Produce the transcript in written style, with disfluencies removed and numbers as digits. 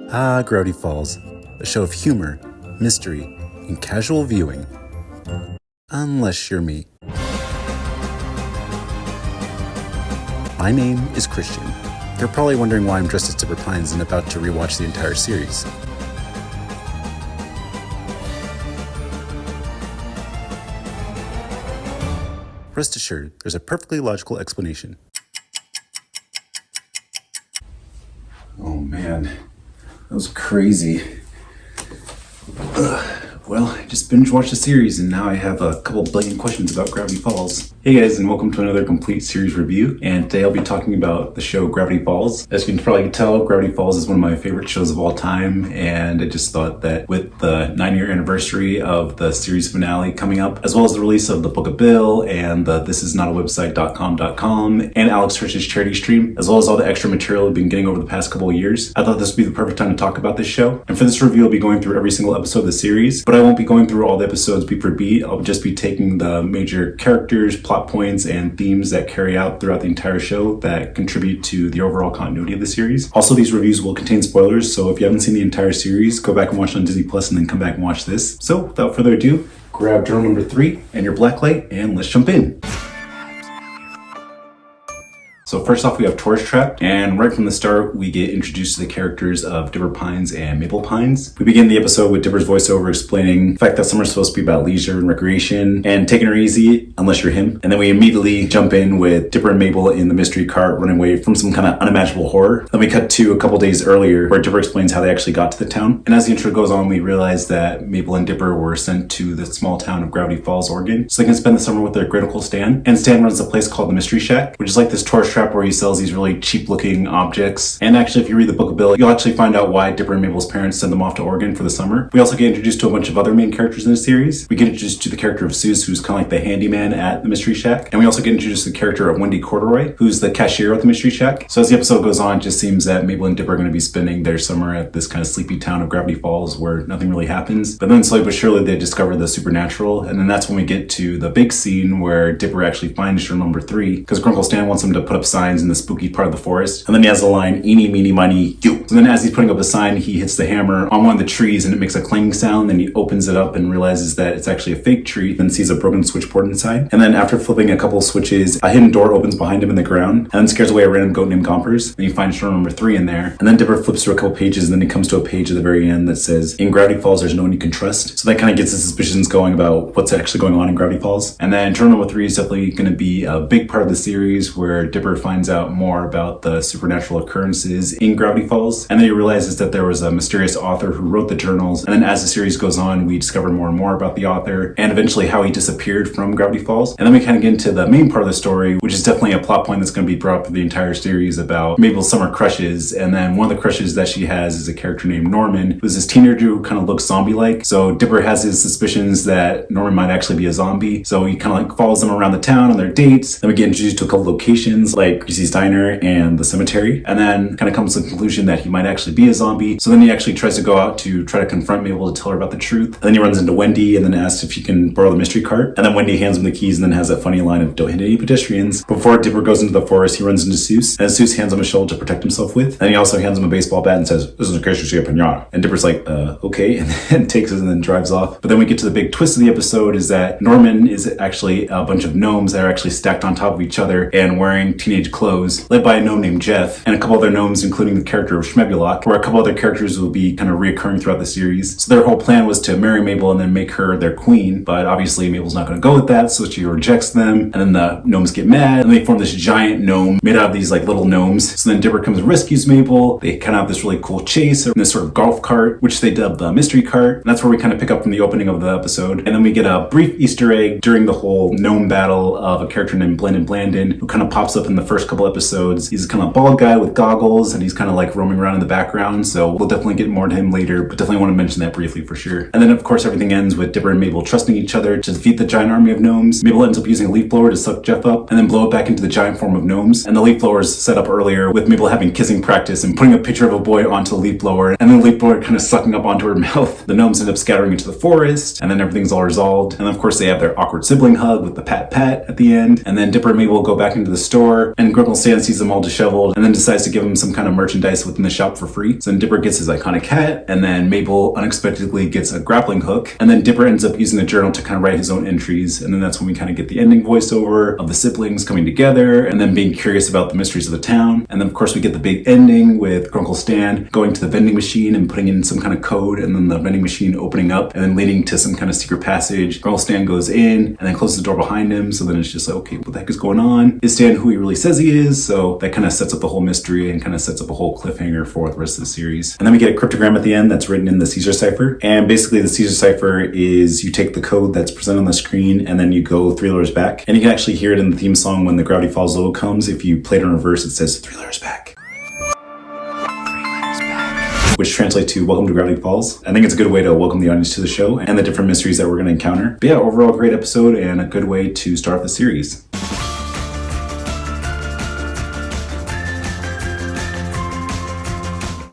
Gravity Falls, a show of humor, mystery, and casual viewing. Unless you're me. My name is Christian. You're probably wondering why I'm dressed as Dipper Pines and about to rewatch the entire series. Rest assured, there's a perfectly logical explanation. Oh man, that was crazy. Well, I just binge watched the series and now I have a couple billion questions about Gravity Falls. Hey guys, and welcome to another complete series review. And today I'll be talking about the show Gravity Falls. As you can probably tell, Gravity Falls is one of my favorite shows of all time. And I just thought that with the 9-year anniversary of the series finale coming up, as well as the release of the Book of Bill and the thisisnotawebsite.com and Alex Hirsch's charity stream, as well as all the extra material I've been getting over the past couple of years, I thought this would be the perfect time to talk about this show. And for this review, I'll be going through every single episode of the series, but I won't be going through all the episodes beat for beat. I'll just be taking the major characters, plot points, and themes that carry out throughout the entire show that contribute to the overall continuity of the series. Also, these reviews will contain spoilers, so if you haven't seen the entire series, go back and watch it on Disney Plus and then come back and watch this. So without further ado, grab journal number 3 and your black light and let's jump in. So first off, we have Tourist Trap, and right from the start, we get introduced to the characters of Dipper Pines and Mabel Pines. We begin the episode with Dipper's voiceover explaining the fact that summer's supposed to be about leisure and recreation and taking her easy, unless you're him. And then we immediately jump in with Dipper and Mabel in the mystery cart running away from some kind of unimaginable horror. Then we cut to a couple days earlier where Dipper explains how they actually got to the town. And as the intro goes on, we realize that Mabel and Dipper were sent to the small town of Gravity Falls, Oregon, so they can spend the summer with their great uncle Stan. And Stan runs a place called the Mystery Shack, which is like this tourist trap where he sells these really cheap looking objects. And actually, if you read the Book of Bill, you'll actually find out why Dipper and Mabel's parents send them off to Oregon for the summer. We also get introduced to a bunch of other main characters in the series. We get introduced to the character of Seuss, who's kind of like the handyman at the Mystery Shack. And we also get introduced to the character of Wendy Corduroy, who's the cashier at the Mystery Shack. So as the episode goes on, it just seems that Mabel and Dipper are going to be spending their summer at this kind of sleepy town of Gravity Falls where nothing really happens. But then slowly but surely they discover the supernatural. And then that's when we get to the big scene where Dipper actually finds journal number 3 because Grunkle Stan wants him to put up signs in the spooky part of the forest. And then he has the line, eeny, meeny, miny, you. So then as he's putting up a sign, he hits the hammer on one of the trees and it makes a clanging sound. Then he opens it up and realizes that it's actually a fake tree, then sees a broken switchboard inside. And then after flipping a couple of switches, a hidden door opens behind him in the ground and then scares away a random goat named Gompers. Then he finds journal number 3 in there. And then Dipper flips through a couple pages and then he comes to a page at the very end that says, in Gravity Falls, there's no one you can trust. So that kind of gets his suspicions going about what's actually going on in Gravity Falls. And then journal number 3 is definitely going to be a big part of the series where Dipper finds out more about the supernatural occurrences in Gravity Falls. And then he realizes that there was a mysterious author who wrote the journals. And then as the series goes on, we discover more and more about the author and eventually how he disappeared from Gravity Falls. And then we kind of get into the main part of the story, which is definitely a plot point that's going to be brought up for the entire series about Mabel's summer crushes. And then one of the crushes that she has is a character named Norman, who's this teenager who kind of looks zombie-like. So Dipper has his suspicions that Norman might actually be a zombie. So he kind of like follows them around the town on their dates. Then we get introduced to a couple locations like Greasy's Diner and the cemetery. And then kind of comes to the conclusion that he might actually be a zombie. So then he actually tries to go out to try to confront Mabel to tell her about the truth. And then he runs into Wendy and then asks if he can borrow the mystery cart. And then Wendy hands him the keys and then has that funny line of don't hit any pedestrians. Before Dipper goes into the forest, he runs into Seuss. And Seuss hands him a shovel to protect himself with. And he also hands him a baseball bat and says, this is in case you see a pinata. And Dipper's like, okay. And then takes it and then drives off. But then we get to the big twist of the episode is that Norman is actually a bunch of gnomes that are actually stacked on top of each other and wearing teenage clothes, led by a gnome named Jeff and a couple other gnomes, including the character of Schmebulok, where a couple other characters will be kind of reoccurring throughout the series. So their whole plan was to marry Mabel and then make her their queen, but obviously Mabel's not going to go with that, so she rejects them, and then the gnomes get mad, and they form this giant gnome made out of these like little gnomes. So then Dipper comes and rescues Mabel. They kind of have this really cool chase in this sort of golf cart, which they dub the mystery cart, and that's where we kind of pick up from the opening of the episode. And then we get a brief Easter egg during the whole gnome battle of a character named Blandon, who kind of pops up in the first couple episodes. He's a kind of bald guy with goggles, and he's kind of like roaming around in the background, so we'll definitely get more to him later, but definitely want to mention that briefly for sure. And then of course everything ends with Dipper and Mabel trusting each other to defeat the giant army of gnomes. Mabel ends up using a leaf blower to suck Jeff up and then blow it back into the giant form of gnomes. And the leaf blower is set up earlier with Mabel having kissing practice and putting a picture of a boy onto the leaf blower, and then the leaf blower kind of sucking up onto her mouth. The gnomes end up scattering into the forest, and then everything's all resolved. And then of course they have their awkward sibling hug with the pat pat at the end. And then Dipper and Mabel go back into the store and Grunkle Stan sees them all disheveled and then decides to give them some kind of merchandise within the shop for free. So then Dipper gets his iconic hat, and then Mabel unexpectedly gets a grappling hook, and then Dipper ends up using the journal to kind of write his own entries, and then that's when we kind of get the ending voiceover of the siblings coming together and then being curious about the mysteries of the town. And then of course we get the big ending with Grunkle Stan going to the vending machine and putting in some kind of code, and then the vending machine opening up and then leading to some kind of secret passage. Grunkle Stan goes in and then closes the door behind him, so then it's just like, okay, what the heck is going on? Is Stan who he really says he is? So that kind of sets up the whole mystery and kind of sets up a whole cliffhanger for the rest of the series. And then we get a cryptogram at the end that's written in the Caesar cipher, and basically the Caesar cipher is you take the code that's presented on the screen and then you go 3 letters back, and you can actually hear it in the theme song when the Gravity Falls logo comes. If you play it in reverse, it says 3 letters back, which translates to welcome to Gravity Falls. I think it's a good way to welcome the audience to the show and the different mysteries that we're going to encounter. But yeah, overall great episode and a good way to start off the series.